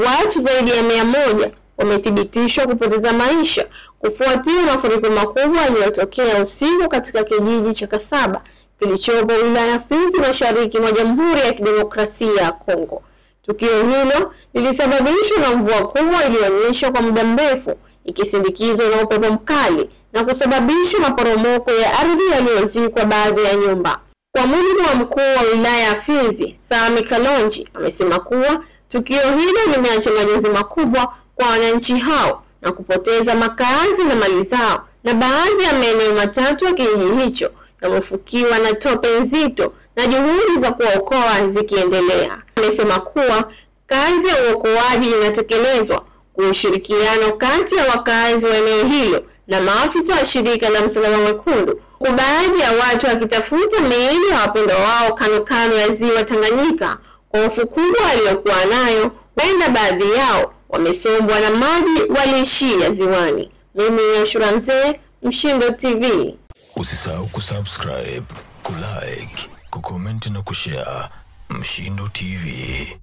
Watu zaidi ya 100 wamethibitishwa kupoteza maisha kufuatia mafuriko makubwa yaliyotokea usiku katika kijiji cha Kasaba kilichopo wilaya Fizi mashariki mwa Jamhuri ya Kidemokrasia ya Kongo. Tukio hilo lilisababishwa na mvua kubwa iliyonyesha kwa muda mrefu ikisindikizwa na upepo mkali na kusababisha maporomoko ya ardhi yaliyozikwa baadhi ya nyumba. Kwa mujibu wa mkuu wa wilaya ya Fizi, Sami Kalonji, amesema kuwa tukio hilo limeacha majonzi makubwa kwa wananchi hao na kupoteza makazi na mali zao, na baadhi ya maeneo matatu ya kijiji hicho yamefukiwa na tope nzito na juhudi za kuokoa zikiendelea. Amesema kuwa kazi ya uokoaji inatekelezwa kwa ushirikiano kati ya wakazi wa eneo hilo na maafisa wa shirika la Msalaba Mwekundu, kwa baadhi ya watu wakitafuta miili ya wapendwa wao kando ya ziwa Tanganyika kwa hofu kubwa aliyokuwa nayo, wenda baadhi yao wamesombwa na maji waliishia ziwani. Mimi ni Ashura Mzee, Mshindo TV. Usisahau kusubscribe, kulike, kucomment na kushare. Mshindo TV.